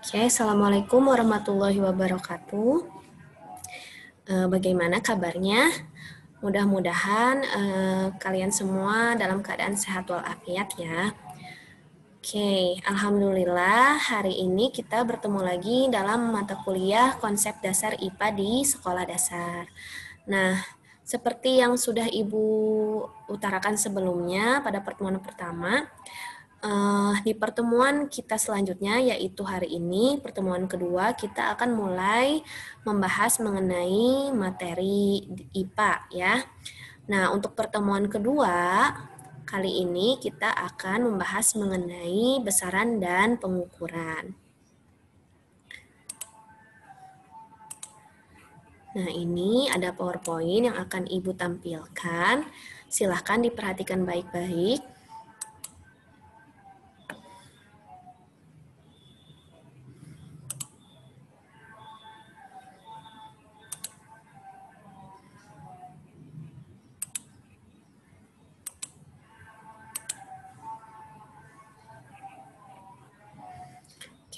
Oke, Assalamualaikum warahmatullahi wabarakatuh. Bagaimana kabarnya? Mudah-mudahan kalian semua dalam keadaan sehat walafiat ya. Oke, Alhamdulillah hari ini kita bertemu lagi dalam mata kuliah konsep dasar IPA di sekolah dasar. Nah, seperti yang sudah Ibu utarakan sebelumnya pada pertemuan pertama, di pertemuan kita selanjutnya, yaitu hari ini, pertemuan kedua, kita akan mulai membahas mengenai materi IPA ya. Nah, untuk pertemuan kedua, kali ini kita akan membahas mengenai besaran dan pengukuran. Nah, ini ada PowerPoint yang akan Ibu tampilkan. Silahkan diperhatikan baik-baik.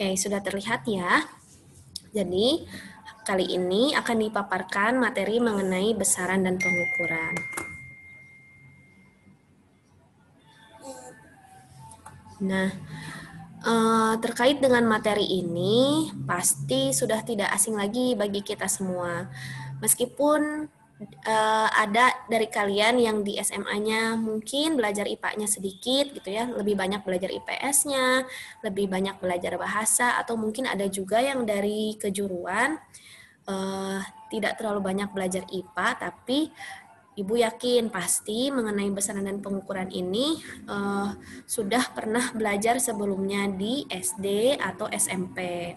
Oke, sudah terlihat ya. Jadi, kali ini akan dipaparkan materi mengenai besaran dan pengukuran. Nah, terkait dengan materi ini, pasti sudah tidak asing lagi bagi kita semua. Meskipun ada dari kalian yang di SMA-nya mungkin belajar IPA-nya sedikit gitu ya, lebih banyak belajar IPS-nya, lebih banyak belajar bahasa, atau mungkin ada juga yang dari kejuruan tidak terlalu banyak belajar IPA, tapi Ibu yakin pasti mengenai besaran dan pengukuran ini sudah pernah belajar sebelumnya di SD atau SMP.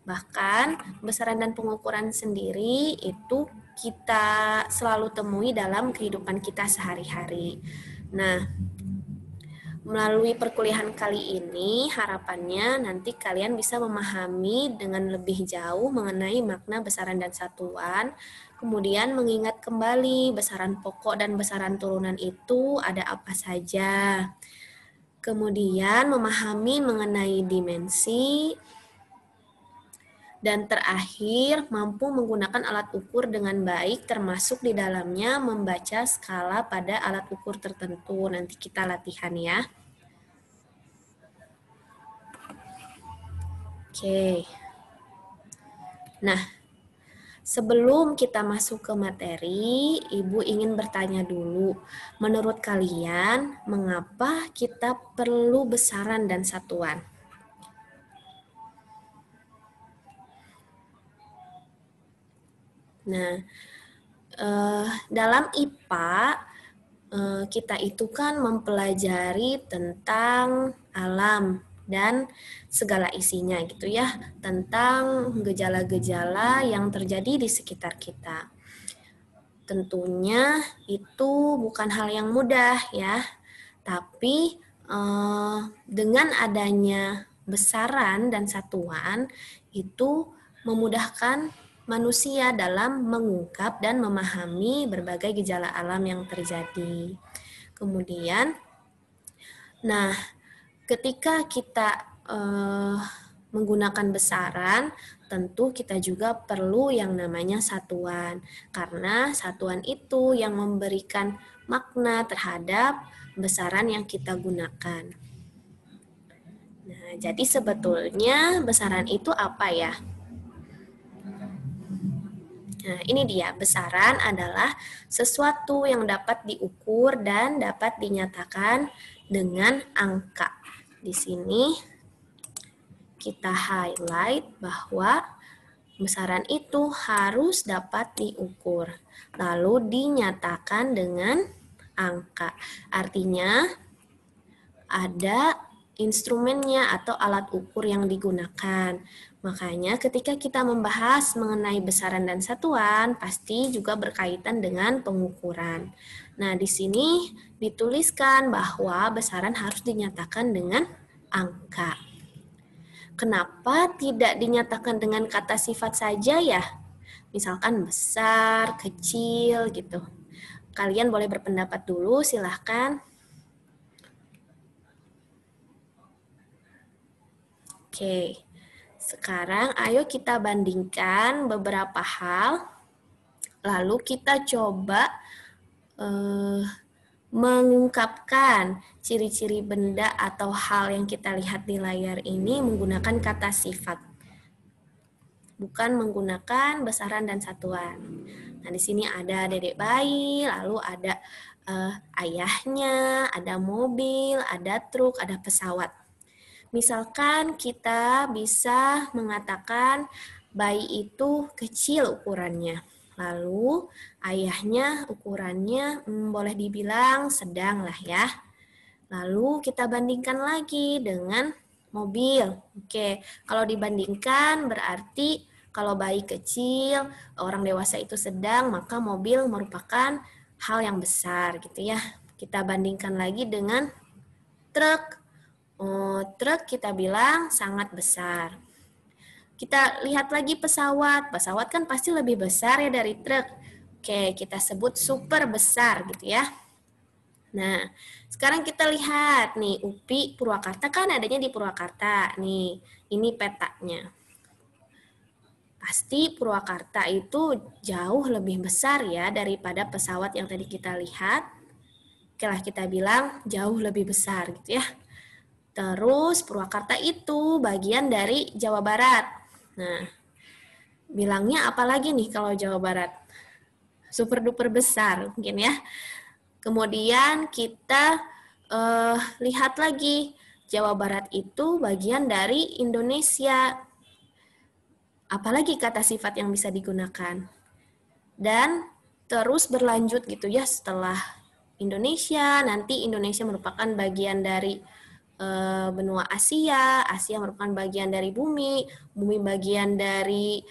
Bahkan besaran dan pengukuran sendiri itu kita selalu temui dalam kehidupan kita sehari-hari. Nah, melalui perkuliahan kali ini, harapannya nanti kalian bisa memahami dengan lebih jauh mengenai makna besaran dan satuan, kemudian mengingat kembali besaran pokok dan besaran turunan itu ada apa saja. Kemudian memahami mengenai dimensi, dan terakhir mampu menggunakan alat ukur dengan baik, termasuk di dalamnya membaca skala pada alat ukur tertentu. Nanti kita latihan ya. Oke. Nah, sebelum kita masuk ke materi, Ibu ingin bertanya dulu, menurut kalian, mengapa kita perlu besaran dan satuan? Nah, dalam IPA, kita itu kan mempelajari tentang alam dan segala isinya gitu ya, tentang gejala-gejala yang terjadi di sekitar kita. Tentunya itu bukan hal yang mudah ya, tapi dengan adanya besaran dan satuan itu memudahkan manusia dalam mengungkap dan memahami berbagai gejala alam yang terjadi. Kemudian, nah, ketika kita menggunakan besaran, tentu kita juga perlu yang namanya satuan. Karena satuan itu yang memberikan makna terhadap besaran yang kita gunakan. Nah, jadi sebetulnya besaran itu apa ya? Nah, ini dia, besaran adalah sesuatu yang dapat diukur dan dapat dinyatakan dengan angka. Di sini kita highlight bahwa besaran itu harus dapat diukur, lalu dinyatakan dengan angka. Artinya ada instrumennya atau alat ukur yang digunakan. Makanya ketika kita membahas mengenai besaran dan satuan, pasti juga berkaitan dengan pengukuran. Nah, di sini dituliskan bahwa besaran harus dinyatakan dengan angka. Kenapa tidak dinyatakan dengan kata sifat saja ya? Misalkan besar, kecil gitu. Kalian boleh berpendapat dulu, silahkan. Oke, Sekarang ayo kita bandingkan beberapa hal, lalu kita coba mengungkapkan ciri-ciri benda atau hal yang kita lihat di layar ini menggunakan kata sifat, bukan menggunakan besaran dan satuan. Nah, di sini ada dedek bayi, lalu ada ayahnya, ada mobil, ada truk, ada pesawat. Misalkan kita bisa mengatakan bayi itu kecil ukurannya. Lalu ayahnya ukurannya boleh dibilang sedang lah ya. Lalu kita bandingkan lagi dengan mobil. Oke, kalau dibandingkan berarti kalau bayi kecil, orang dewasa itu sedang, maka mobil merupakan hal yang besar gitu ya. Kita bandingkan lagi dengan truk. Truk kita bilang sangat besar. Kita lihat lagi pesawat. Pesawat kan pasti lebih besar ya dari truk. Oke, kita sebut super besar gitu ya. Nah, sekarang kita lihat nih, UPI Purwakarta kan adanya di Purwakarta. Nih, ini petanya. Pasti Purwakarta itu jauh lebih besar ya daripada pesawat yang tadi kita lihat. Oke lah, kita bilang jauh lebih besar gitu ya. Terus Purwakarta itu bagian dari Jawa Barat. Nah, bilangnya apa lagi nih kalau Jawa Barat? Super duper besar mungkin ya. Kemudian kita lihat lagi, Jawa Barat itu bagian dari Indonesia. Apalagi kata sifat yang bisa digunakan. Dan terus berlanjut gitu ya, setelah Indonesia, nanti Indonesia merupakan bagian dari benua Asia, Asia merupakan bagian dari bumi, bumi bagian dari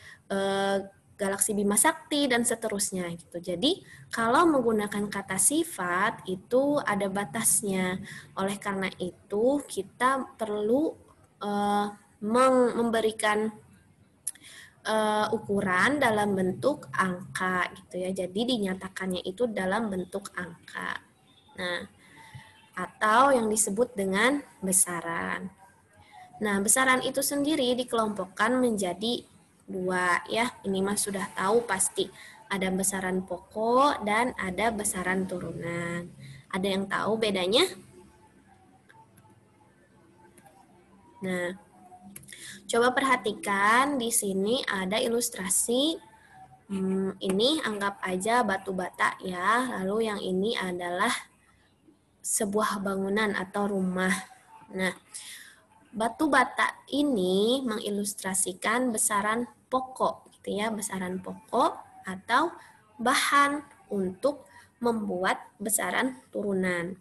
galaksi Bima Sakti, dan seterusnya gitu. Jadi kalau menggunakan kata sifat itu ada batasnya. Oleh karena itu kita perlu memberikan ukuran dalam bentuk angka gitu ya. Jadi dinyatakannya itu dalam bentuk angka. Nah, atau yang disebut dengan besaran. Nah, besaran itu sendiri dikelompokkan menjadi dua ya. Ini mah sudah tahu pasti. Ada besaran pokok dan ada besaran turunan. Ada yang tahu bedanya? Nah, coba perhatikan di sini ada ilustrasi. Ini anggap aja batu bata ya. Lalu yang ini adalah sebuah bangunan atau rumah. Nah, batu bata ini mengilustrasikan besaran pokok, gitu ya, besaran pokok atau bahan untuk membuat besaran turunan.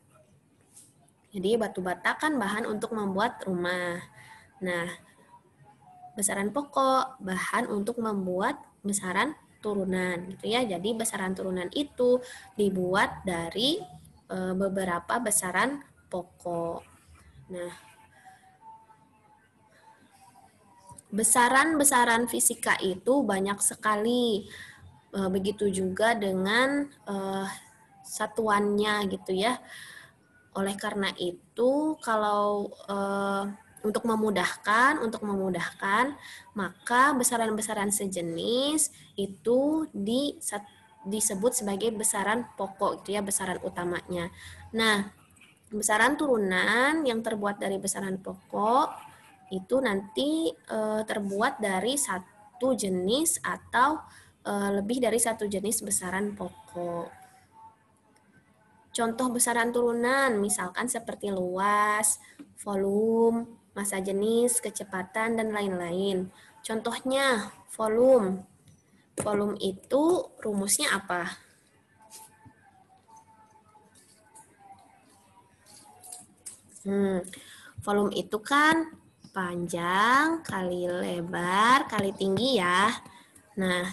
Jadi batu bata kan bahan untuk membuat rumah. Nah, besaran pokok bahan untuk membuat besaran turunan, gitu ya. Jadi besaran turunan itu dibuat dari beberapa besaran pokok. Nah, besaran-besaran fisika itu banyak sekali. Begitu juga dengan satuannya gitu ya. Oleh karena itu, kalau untuk memudahkan, maka besaran-besaran sejenis itu disebut sebagai besaran pokok, gitu ya, besaran utamanya. Nah, besaran turunan yang terbuat dari besaran pokok itu nanti terbuat dari satu jenis atau lebih dari satu jenis besaran pokok. Contoh besaran turunan misalkan seperti luas, volume, massa jenis, kecepatan, dan lain-lain. Contohnya volume. Volume itu rumusnya apa? Volume itu kan panjang kali lebar kali tinggi ya. Nah,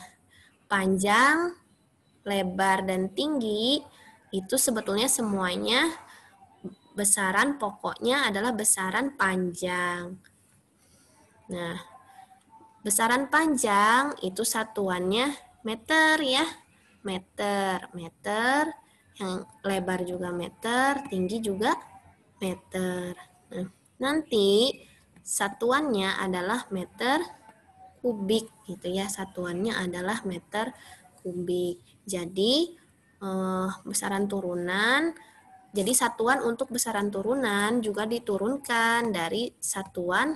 panjang, lebar, dan tinggi itu sebetulnya semuanya besaran pokoknya adalah besaran panjang. Nah, besaran panjang itu satuannya meter ya. Meter, yang lebar juga meter, tinggi juga meter. Nah, nanti satuannya adalah meter kubik gitu ya. Satuannya adalah meter kubik. Jadi besaran turunan, jadi satuan untuk besaran turunan juga diturunkan dari satuan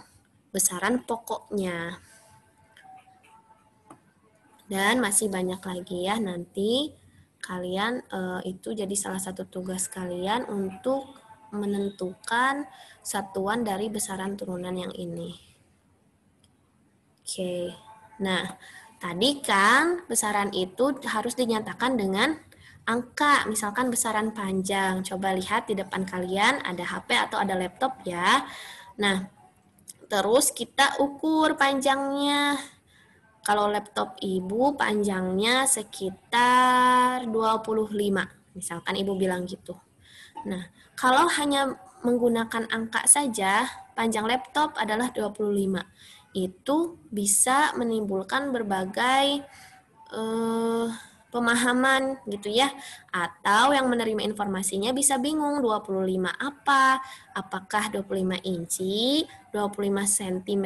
besaran pokoknya. Dan masih banyak lagi ya, nanti kalian itu jadi salah satu tugas kalian untuk menentukan satuan dari besaran turunan yang ini. Oke, nah tadi kan besaran itu harus dinyatakan dengan angka, misalkan besaran panjang. Coba lihat di depan kalian ada HP atau ada laptop ya. Nah, terus kita ukur panjangnya. Kalau laptop ibu panjangnya sekitar 25, misalkan ibu bilang gitu. Nah, kalau hanya menggunakan angka saja, panjang laptop adalah 25. Itu bisa menimbulkan berbagai pemahaman gitu ya. Atau yang menerima informasinya bisa bingung 25 apa? Apakah 25 inci, 25 cm,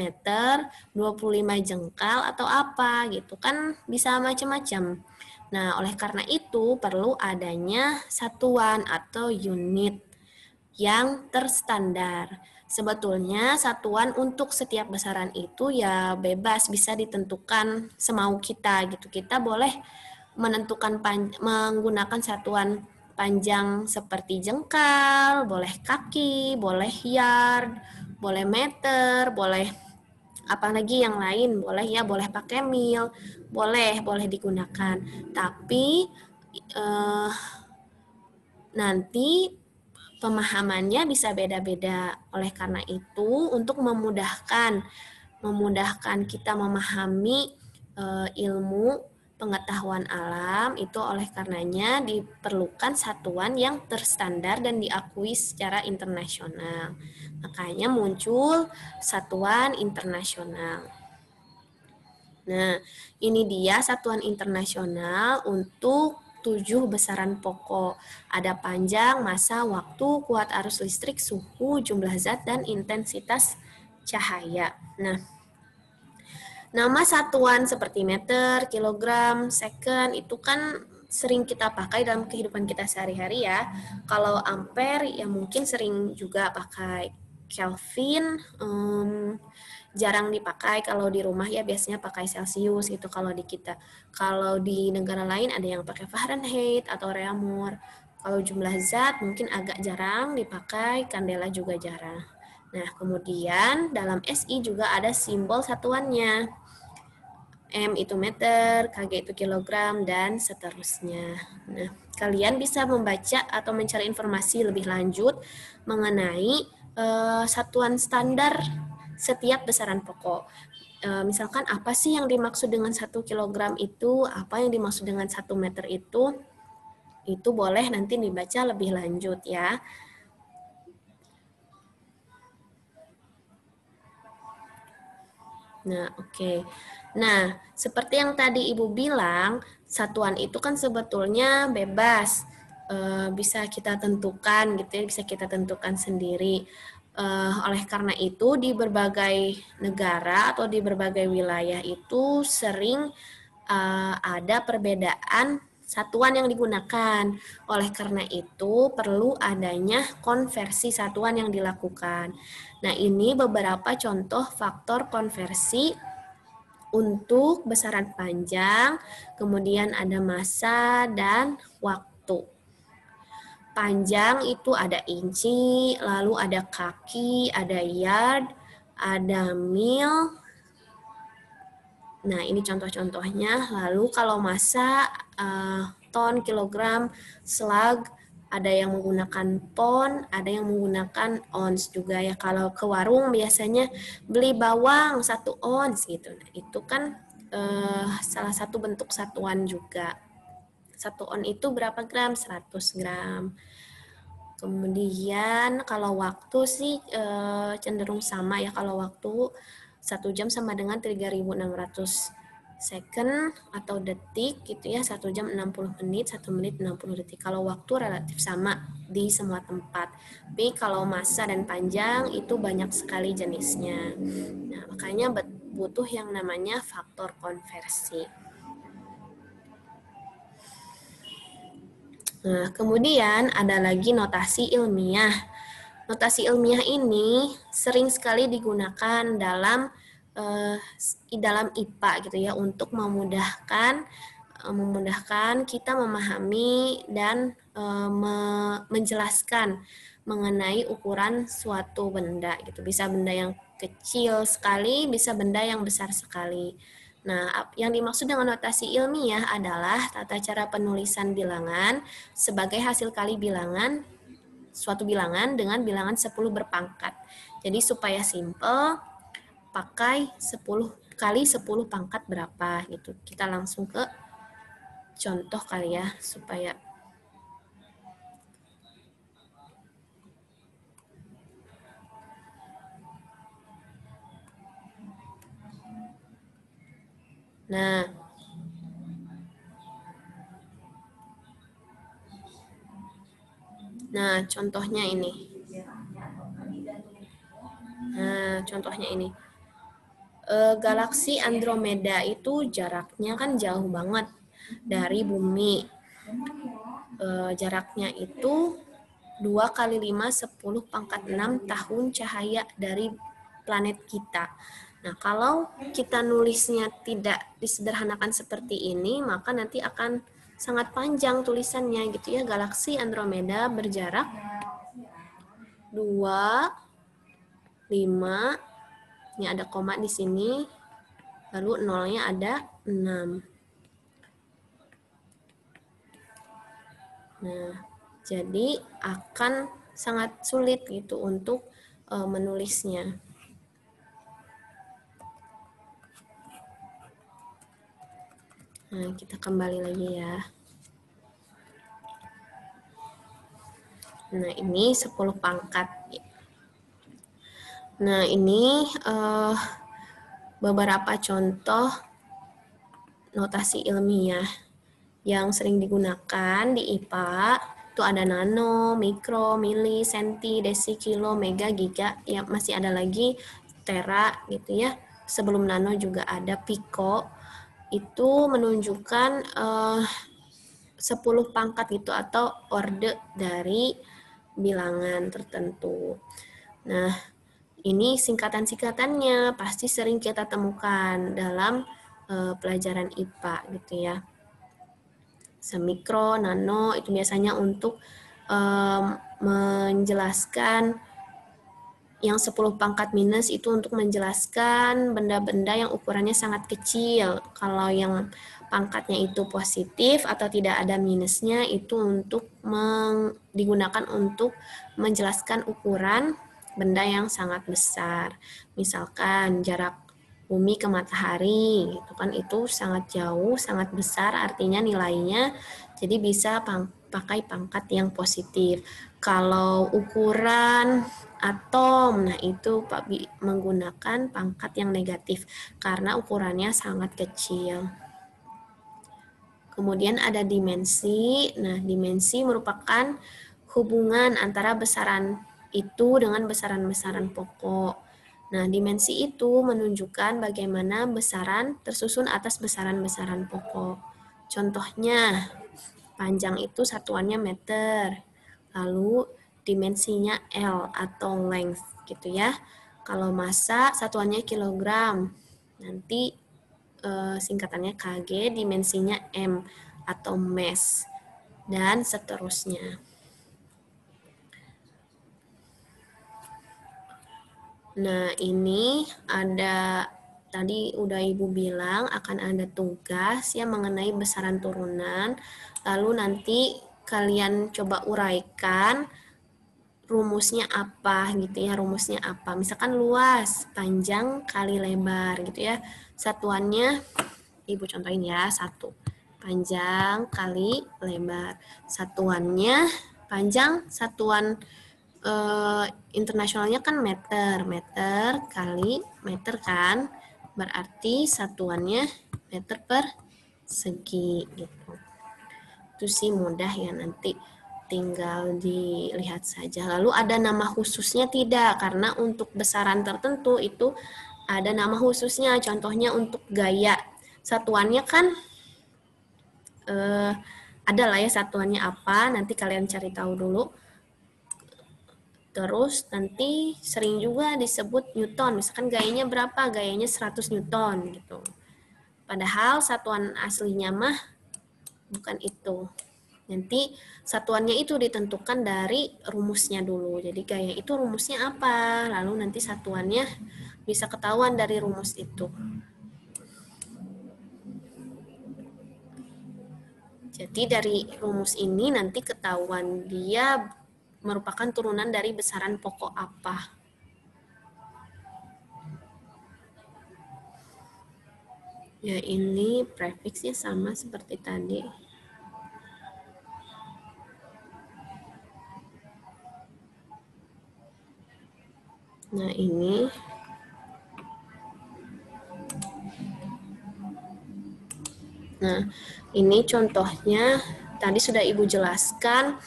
25 jengkal atau apa gitu kan bisa macam-macam. Nah, oleh karena itu perlu adanya satuan atau unit yang terstandar. Sebetulnya satuan untuk setiap besaran itu ya bebas, bisa ditentukan semau kita gitu. Kita boleh menentukan menggunakan satuan panjang seperti jengkal, boleh kaki, boleh yard, boleh meter, boleh apalagi yang lain, boleh ya, boleh pakai mil, boleh digunakan. Tapi nanti pemahamannya bisa beda-beda. Oleh karena itu, untuk memudahkan kita memahami ilmu pengetahuan alam, itu oleh karenanya diperlukan satuan yang terstandar dan diakui secara internasional. Makanya muncul satuan internasional. Nah, ini dia satuan internasional untuk 7 besaran pokok. Ada panjang, massa, waktu, kuat arus listrik, suhu, jumlah zat, dan intensitas cahaya. Nah, nama satuan seperti meter, kilogram, second itu kan sering kita pakai dalam kehidupan kita sehari-hari ya. Kalau ampere ya mungkin sering juga pakai. Kelvin jarang dipakai, kalau di rumah ya biasanya pakai Celsius gitu kalau di kita. Kalau di negara lain ada yang pakai Fahrenheit atau Reaumur. Kalau jumlah zat mungkin agak jarang dipakai, kandela juga jarang. Nah, kemudian dalam SI juga ada simbol satuannya. M itu meter, Kg itu kilogram, dan seterusnya. Nah, kalian bisa membaca atau mencari informasi lebih lanjut mengenai satuan standar setiap besaran pokok. Misalkan apa sih yang dimaksud dengan 1 kilogram itu, apa yang dimaksud dengan 1 meter itu boleh nanti dibaca lebih lanjut ya. Nah, oke. Nah, seperti yang tadi Ibu bilang, satuan itu kan sebetulnya bebas. Bisa kita tentukan gitu ya, bisa kita tentukan sendiri. Oleh karena itu di berbagai negara atau di berbagai wilayah itu sering ada perbedaan satuan yang digunakan. Oleh karena itu perlu adanya konversi satuan yang dilakukan. Nah, ini beberapa contoh faktor konversi untuk besaran panjang, kemudian ada massa dan waktu. Panjang itu ada inci, lalu ada kaki, ada yard, ada mil. Nah, ini contoh-contohnya. Lalu kalau massa, ton, kilogram, slug, ada yang menggunakan pon, ada yang menggunakan ons juga ya. Kalau ke warung biasanya beli bawang 1 ons gitu. Nah, itu kan salah satu bentuk satuan juga. 1 on itu berapa gram? 100 gram. Kemudian kalau waktu sih cenderung sama ya. Kalau waktu 1 jam sama dengan 3.600 second atau detik gitu ya. 1 jam 60 menit, 1 menit 60 detik. Kalau waktu relatif sama. di semua tempat. Tapi kalau massa dan panjang itu banyak sekali jenisnya. Nah, makanya butuh yang namanya faktor konversi. Nah, kemudian ada lagi notasi ilmiah. Notasi ilmiah ini sering sekali digunakan dalam IPA gitu ya, untuk memudahkan kita memahami dan menjelaskan mengenai ukuran suatu benda gitu. Bisa benda yang kecil sekali, bisa benda yang besar sekali. Nah, yang dimaksud dengan notasi ilmiah adalah tata cara penulisan bilangan sebagai hasil kali bilangan suatu bilangan dengan bilangan 10 berpangkat. Jadi supaya simple, pakai 10 kali 10 pangkat berapa gitu. Kita langsung ke contoh kali ya, supaya Nah, contohnya ini. Galaksi Andromeda itu jaraknya kan jauh banget dari bumi. Jaraknya itu 2 kali 5 10 pangkat 6 tahun cahaya dari planet kita. Nah, kalau kita nulisnya tidak disederhanakan seperti ini, maka nanti akan sangat panjang tulisannya gitu ya. Galaksi Andromeda berjarak 2, 5, ini ada koma di sini, lalu nolnya ada 6. Nah, jadi akan sangat sulit gitu untuk menulisnya. Nah, kita kembali lagi ya. Nah, ini 10 pangkat. Nah, ini beberapa contoh notasi ilmiah yang sering digunakan di IPA. Itu ada nano, mikro, mili, senti, desi, kilo, mega, giga. Ya, masih ada lagi tera gitu ya. Sebelum nano juga ada pico. Itu menunjukkan 10 pangkat gitu atau orde dari bilangan tertentu. Nah, ini singkatan-singkatannya pasti sering kita temukan dalam pelajaran IPA gitu ya. Semikro, nano itu biasanya untuk menjelaskan yang 10 pangkat minus itu untuk menjelaskan benda-benda yang ukurannya sangat kecil. Kalau yang pangkatnya itu positif atau tidak ada minusnya itu untuk digunakan untuk menjelaskan ukuran benda yang sangat besar. Misalkan jarak bumi ke matahari, gitu kan, itu sangat jauh, sangat besar, artinya nilainya jadi bisa pakai pangkat yang positif. Kalau ukuran atom, nah itu menggunakan pangkat yang negatif karena ukurannya sangat kecil. Kemudian ada dimensi. Nah, dimensi merupakan hubungan antara besaran itu dengan besaran-besaran pokok. Nah, dimensi itu menunjukkan bagaimana besaran tersusun atas besaran-besaran pokok. Contohnya, panjang itu satuannya meter. Lalu dimensinya L atau length gitu ya. Kalau massa satuannya kilogram. Nanti singkatannya kg, dimensinya m atau mass dan seterusnya. Nah, ini ada tadi udah Ibu bilang akan ada tugas yang mengenai besaran turunan. Lalu nanti kalian coba uraikan rumusnya apa gitu ya, rumusnya apa. Misalkan luas, panjang kali lebar gitu ya. Satuannya Ibu contohin ya, 1. Panjang kali lebar. Satuannya panjang, satuan internasionalnya kan meter. Meter kali meter kan. Berarti satuannya meter per segi gitu. Itu sih mudah ya nanti. tinggal dilihat saja. Lalu ada nama khususnya tidak? Karena untuk besaran tertentu itu ada nama khususnya. Contohnya untuk gaya. Satuannya kan ada lah ya satuannya apa. Nanti kalian cari tahu dulu. Terus nanti sering juga disebut Newton. Misalkan gayanya berapa? Gayanya 100 Newton gitu. Padahal satuan aslinya mah bukan itu. Nanti satuannya itu ditentukan dari rumusnya dulu. Jadi gaya itu rumusnya apa? Lalu nanti satuannya bisa ketahuan dari rumus itu. Jadi dari rumus ini nanti ketahuan dia merupakan turunan dari besaran pokok apa. Ya ini prefiksnya sama seperti tadi. Nah ini contohnya tadi sudah Ibu jelaskan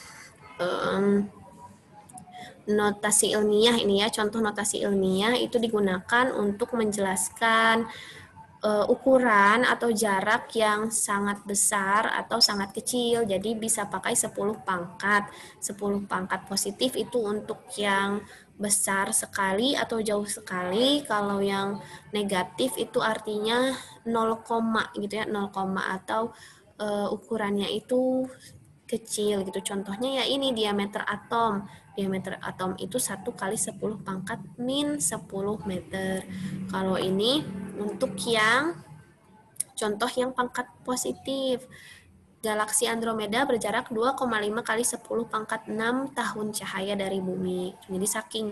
notasi ilmiah ini ya, contoh notasi ilmiah itu digunakan untuk menjelaskan ukuran atau jarak yang sangat besar atau sangat kecil. Jadi bisa pakai 10 pangkat. 10 pangkat positif itu untuk yang besar sekali atau jauh sekali. Kalau yang negatif itu artinya 0, gitu ya, 0, atau ukurannya itu kecil gitu. Contohnya ya ini diameter atom. Diameter atom itu 1 kali 10 pangkat min 10 meter. Kalau ini untuk yang contoh yang pangkat positif. Galaksi Andromeda berjarak 2,5 kali 10 pangkat 6 tahun cahaya dari bumi. Jadi saking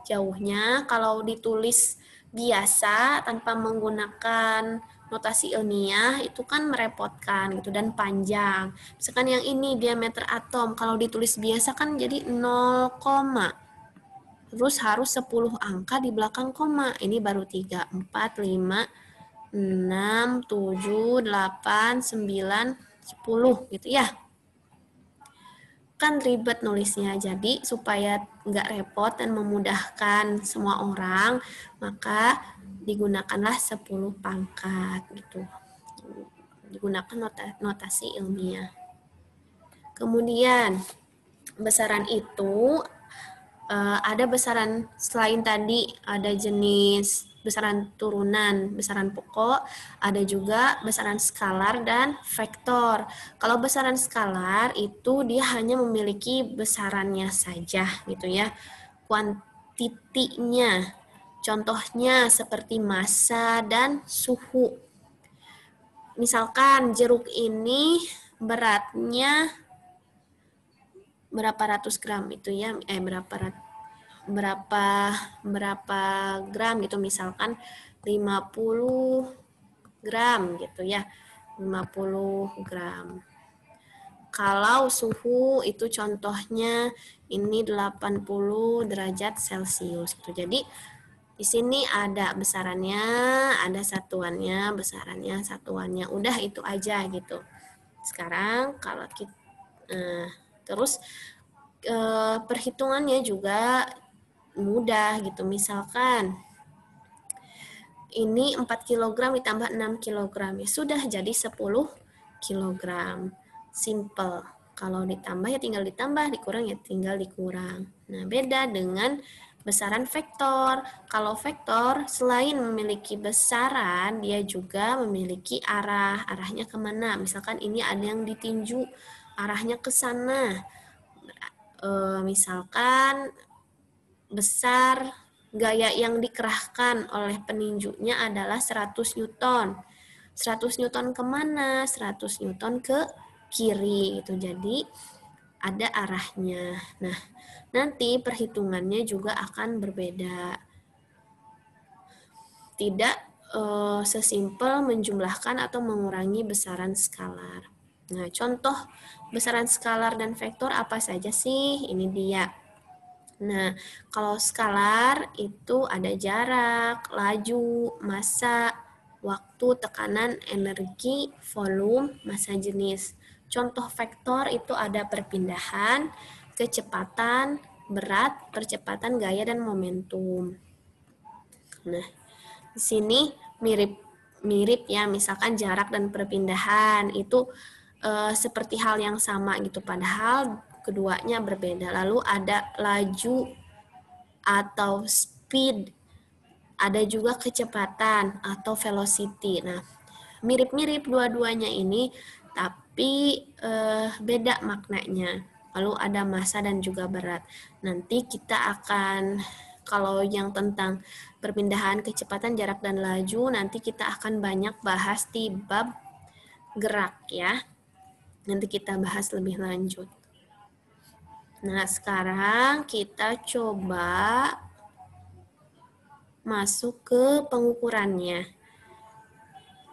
jauhnya kalau ditulis biasa tanpa menggunakan notasi ilmiah itu kan merepotkan gitu dan panjang. Misalkan yang ini diameter atom kalau ditulis biasa kan jadi 0, terus harus 10 angka di belakang koma. Ini baru 3, 4, 5, 6, 7, 8, 9, 10 gitu ya. Kan ribet nulisnya, jadi supaya nggak repot dan memudahkan semua orang, maka digunakanlah 10 pangkat gitu. Digunakan notasi ilmiah. Kemudian besaran itu ada besaran selain tadi ada jenis besaran turunan, besaran pokok, ada juga besaran skalar dan vektor. Kalau besaran skalar itu dia hanya memiliki besarannya saja gitu ya. Kuantitinya, contohnya seperti massa dan suhu. Misalkan jeruk ini beratnya berapa ratus gram itu ya, berapa gram gitu, misalkan 50 gram gitu ya, 50 gram. Kalau suhu itu contohnya ini 80 derajat Celcius gitu. Jadi di sini ada besarannya, ada satuannya, besarannya, satuannya. Udah itu aja gitu. Sekarang kalau kita terus perhitungannya juga mudah gitu. Misalkan ini 4 kg ditambah 6 kg ya sudah jadi 10 kg. Simple. Kalau ditambah ya tinggal ditambah, dikurang ya tinggal dikurang. Nah, beda dengan besaran vektor. Kalau vektor selain memiliki besaran, dia juga memiliki arah. Arahnya kemana? Misalkan ini ada yang ditinju, arahnya ke sana. Misalkan besar gaya yang dikerahkan oleh peninjunya adalah 100 Newton. 100 Newton kemana? 100 Newton ke kiri gitu. Jadi ada arahnya. Nah, nanti perhitungannya juga akan berbeda. Tidak sesimpel menjumlahkan atau mengurangi besaran skalar. Nah, contoh besaran skalar dan vektor apa saja sih? Ini dia. Nah, kalau skalar itu ada jarak, laju, massa, waktu, tekanan, energi, volume, massa jenis. Contoh vektor itu ada perpindahan, kecepatan, berat, percepatan gaya, dan momentum. Nah, di sini mirip ya, misalkan jarak dan perpindahan itu seperti hal yang sama gitu, padahal keduanya berbeda. Lalu ada laju atau speed, ada juga kecepatan atau velocity. Nah, mirip-mirip dua-duanya ini, tapi beda maknanya. Lalu ada massa dan juga berat. Nanti kita akan, kalau yang tentang perpindahan, kecepatan, jarak, dan laju, nanti kita akan banyak bahas di bab gerak ya. Nanti kita bahas lebih lanjut. Nah, sekarang kita coba masuk ke pengukurannya.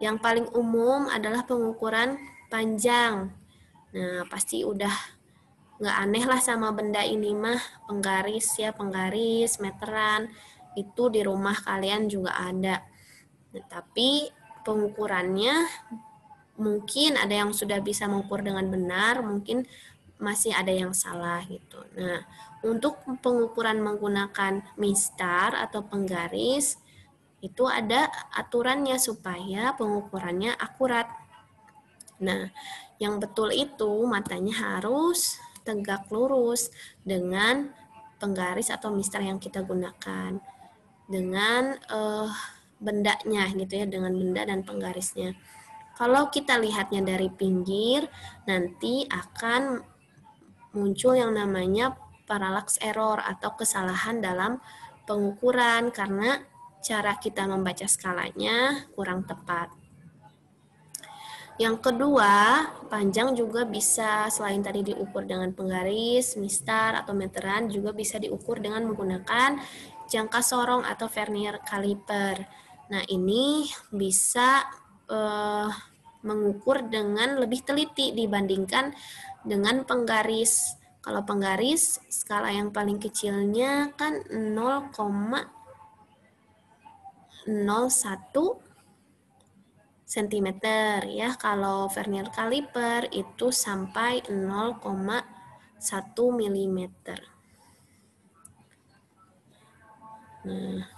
Yang paling umum adalah pengukuran panjang. Nah, pasti udah nggak aneh lah sama benda ini mah, penggaris ya, penggaris, meteran, itu di rumah kalian juga ada. Nah, tapi pengukurannya mungkin ada yang sudah bisa mengukur dengan benar, mungkin masih ada yang salah gitu. Nah, untuk pengukuran menggunakan mistar atau penggaris, itu ada aturannya supaya pengukurannya akurat. Nah, yang betul itu matanya harus tegak lurus dengan penggaris atau mistar yang kita gunakan. Dengan bendanya gitu ya, dengan benda dan penggarisnya. Kalau kita lihatnya dari pinggir, nanti akan muncul yang namanya parallax error atau kesalahan dalam pengukuran karena cara kita membaca skalanya kurang tepat. Yang kedua, panjang juga bisa selain tadi diukur dengan penggaris, mistar, atau meteran, juga bisa diukur dengan menggunakan jangka sorong atau vernier caliper. Nah, ini bisa mengukur dengan lebih teliti dibandingkan dengan penggaris. Kalau penggaris, skala yang paling kecilnya kan 0,01 cm ya. Kalau vernier caliper itu sampai 0,1 mm. Nah,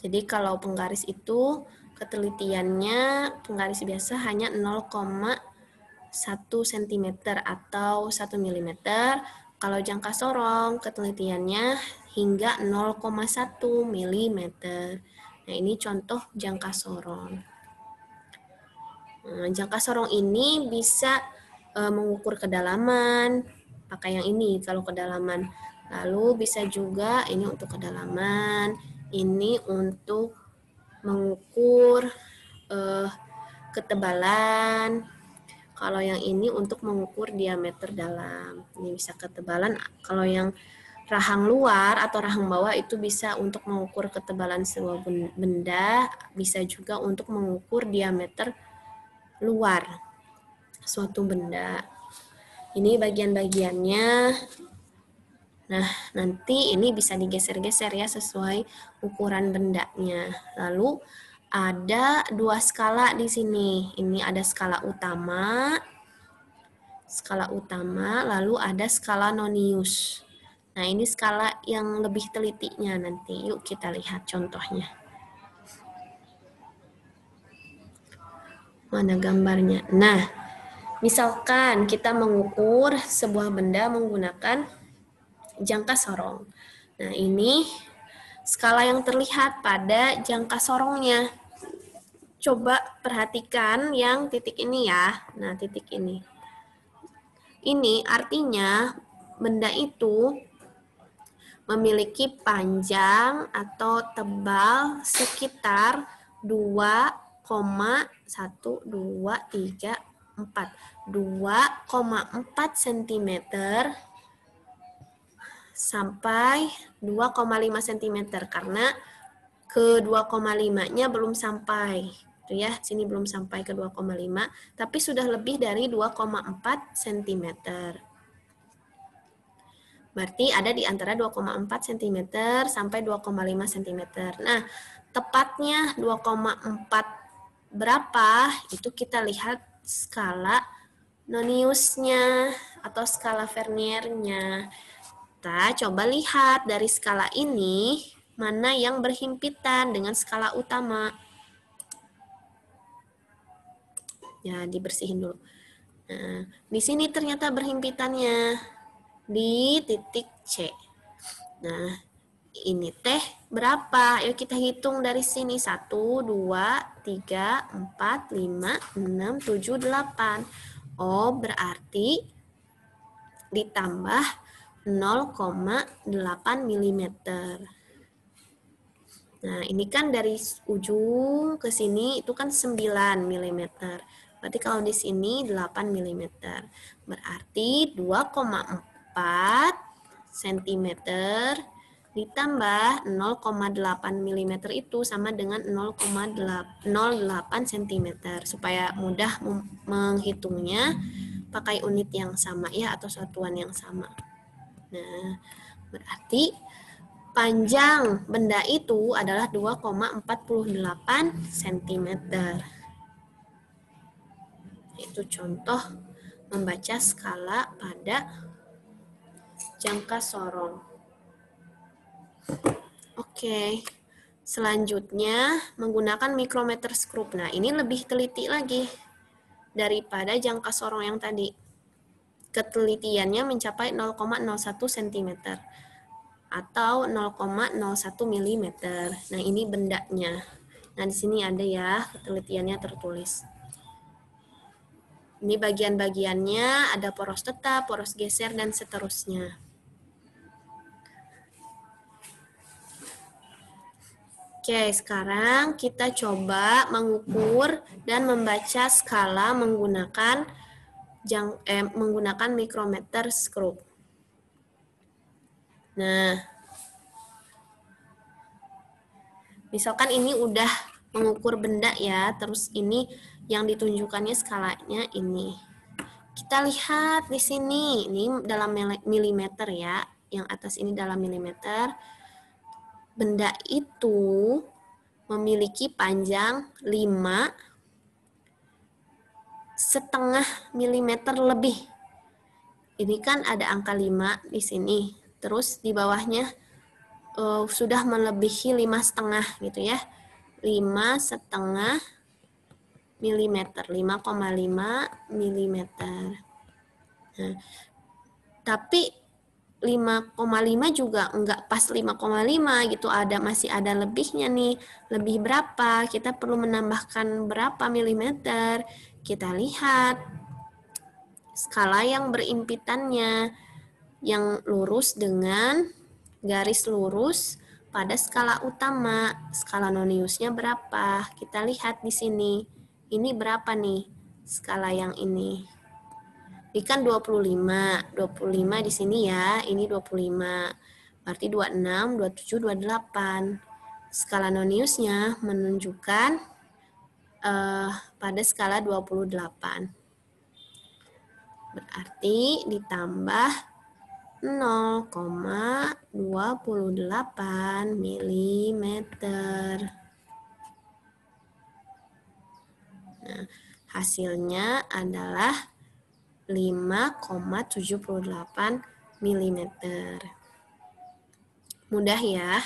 jadi kalau penggaris itu ketelitiannya penggaris biasa hanya 0,1 cm atau 1 mm. Kalau jangka sorong ketelitiannya hingga 0,1 mm. Nah, ini contoh jangka sorong. Nah, jangka sorong ini bisa mengukur kedalaman, pakai yang ini kalau kedalaman. Lalu bisa juga ini untuk kedalaman, ini untuk mengukur ketebalan. Kalau yang ini untuk mengukur diameter dalam. Ini bisa ketebalan. Kalau yang rahang luar atau rahang bawah itu bisa untuk mengukur ketebalan sebuah benda, bisa juga untuk mengukur diameter luar suatu benda. Ini bagian-bagiannya. Nah, nanti ini bisa digeser-geser ya sesuai ukuran bendanya. Lalu ada dua skala di sini. Ini ada skala utama, lalu ada skala nonius. Nah, ini skala yang lebih telitinya nanti. Yuk kita lihat contohnya. Mana gambarnya? Nah, misalkan kita mengukur sebuah benda menggunakan jangka sorong. Nah, ini skala yang terlihat pada jangka sorongnya. Coba perhatikan yang titik ini ya. Nah, titik ini. Ini artinya benda itu memiliki panjang atau tebal sekitar 2,4 cm sampai 2,5 cm karena ke 2,5-nya belum sampai. Itu ya, sini belum sampai ke 2,5, tapi sudah lebih dari 2,4 cm. Berarti ada di antara 2,4 cm sampai 2,5 cm. Nah, tepatnya 2,4 berapa, itu kita lihat skala Noniusnya atau skala Verniernya. Kita coba lihat dari skala ini, mana yang berhimpitan dengan skala utama. Ya, dibersihin dulu. Nah, di sini ternyata berhimpitannya di titik C. Nah, ini teh berapa? Yuk kita hitung dari sini. 1, 2, 3, 4, 5, 6, 7, 8. Oh, berarti ditambah 0,8 mm. Nah, ini kan dari ujung ke sini itu kan 9 mm. Berarti kalau di sini 8 mm. Berarti 2,4 cm ditambah 0,8 mm itu sama dengan 0,08 cm. Supaya mudah menghitungnya, pakai unit yang sama ya atau satuan yang sama. Nah, berarti panjang benda itu adalah 2,48 cm. Itu contoh membaca skala pada jangka sorong. Oke, selanjutnya menggunakan micrometer skrup. Nah, ini lebih teliti lagi daripada jangka sorong yang tadi. Ketelitiannya mencapai 0,01 cm atau 0,01 mm. Nah, ini bendanya. Nah, di sini ada ya, ketelitiannya tertulis. Ini bagian-bagiannya, ada poros tetap, poros geser, dan seterusnya. Oke, sekarang kita coba mengukur dan membaca skala menggunakan micrometer skrup. Nah, misalkan ini udah mengukur benda ya, terus ini yang ditunjukkannya skalanya ini. Kita lihat di sini, ini dalam milimeter ya, yang atas ini dalam milimeter. Benda itu memiliki panjang 5,5 mm lebih. Ini kan ada angka 5 di sini. Terus di bawahnya sudah melebihi 5,5 gitu ya. 5,5 mm, 5,5 mm. Nah, tapi 5,5 juga enggak pas 5,5 gitu, masih ada lebihnya nih. Lebih berapa? Kita perlu menambahkan berapa milimeter? Kita lihat skala yang berimpitannya, yang lurus dengan garis lurus pada skala utama. Skala Noniusnya berapa? Kita lihat di sini. Ini berapa nih skala yang ini? Ini kan 25 di sini ya, ini 25. Berarti 26, 27, 28. Skala Noniusnya menunjukkan pada skala 28. Berarti ditambah 0,28 mm. Nah, hasilnya adalah 5,78 mm. Mudah ya.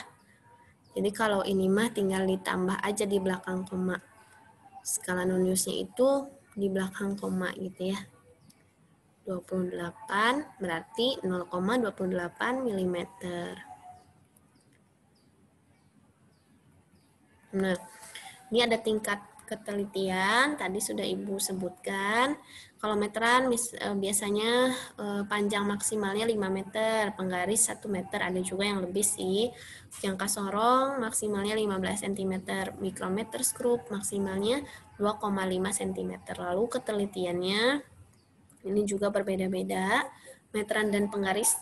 Jadi kalau ini mah tinggal ditambah aja di belakang koma. Skala Noniusnya itu di belakang koma gitu ya. 28 berarti 0,28 mm. Nah, ini ada tingkat ketelitian, tadi sudah Ibu sebutkan. Kalau meteran biasanya panjang maksimalnya 5 meter, penggaris 1 meter, ada juga yang lebih sih. Jangka sorong maksimalnya 15 cm, micrometer skrup maksimalnya 2,5 cm. Lalu ketelitiannya ini juga berbeda-beda. Meteran dan penggaris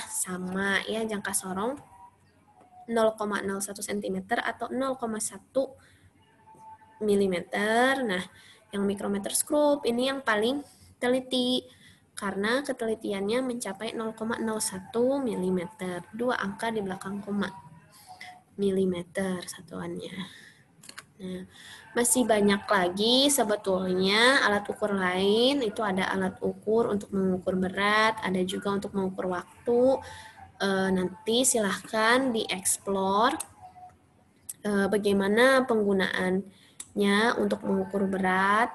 sama ya, jangka sorong 0,01 cm atau 0,1 mm. Nah, yang micrometer skrup ini yang paling teliti karena ketelitiannya mencapai 0,01 mm. 2 angka di belakang koma. Milimeter satuannya. Nah, masih banyak lagi sebetulnya alat ukur lain, itu ada alat ukur untuk mengukur berat, ada juga untuk mengukur waktu. Nanti silahkan dieksplor bagaimana penggunaannya untuk mengukur berat,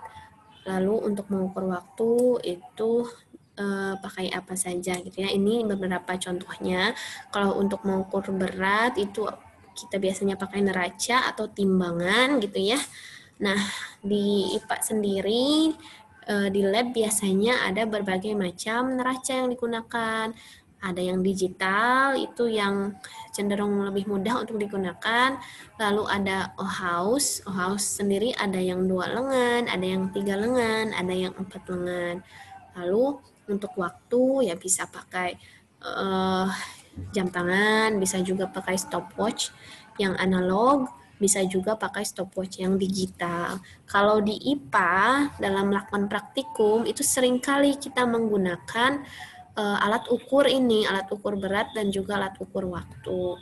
lalu untuk mengukur waktu itu pakai apa saja gitu ya. Ini beberapa contohnya. Kalau untuk mengukur berat itu kita biasanya pakai neraca atau timbangan gitu ya. Nah, di IPA sendiri di lab biasanya ada berbagai macam neraca yang digunakan. Ada yang digital, itu yang cenderung lebih mudah untuk digunakan. Lalu ada Ohaus. Ohaus sendiri ada yang 2 lengan, ada yang 3 lengan, ada yang 4 lengan. Lalu untuk waktu ya bisa pakai jam tangan, bisa juga pakai stopwatch yang analog, bisa juga pakai stopwatch yang digital. Kalau di IPA, dalam melakukan praktikum, itu seringkali kita menggunakan alat ukur ini, alat ukur berat dan juga alat ukur waktu.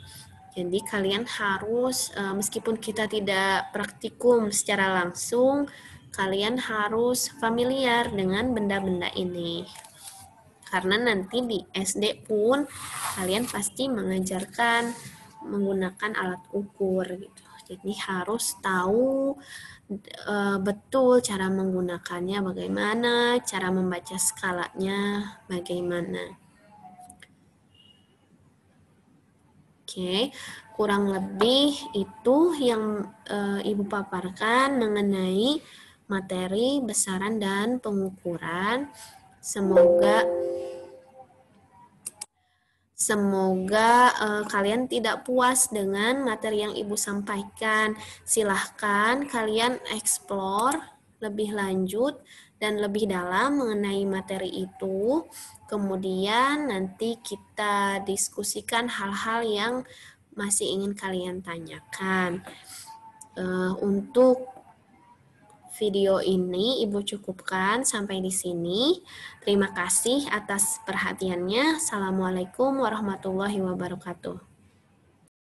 Jadi kalian harus, meskipun kita tidak praktikum secara langsung, kalian harus familiar dengan benda-benda ini. Karena nanti di SD pun kalian pasti mengajarkan menggunakan alat ukur gitu. Jadi harus tahu betul cara menggunakannya bagaimana, cara membaca skalanya bagaimana. Oke, kurang lebih itu yang Ibu paparkan mengenai materi besaran dan pengukuran. Semoga kalian tidak puas dengan materi yang Ibu sampaikan. Silahkan kalian explore lebih lanjut dan lebih dalam mengenai materi itu. Kemudian nanti kita diskusikan hal-hal yang masih ingin kalian tanyakan. Untuk video ini Ibu cukupkan sampai di sini. Terima kasih atas perhatiannya. Assalamualaikum warahmatullahi wabarakatuh.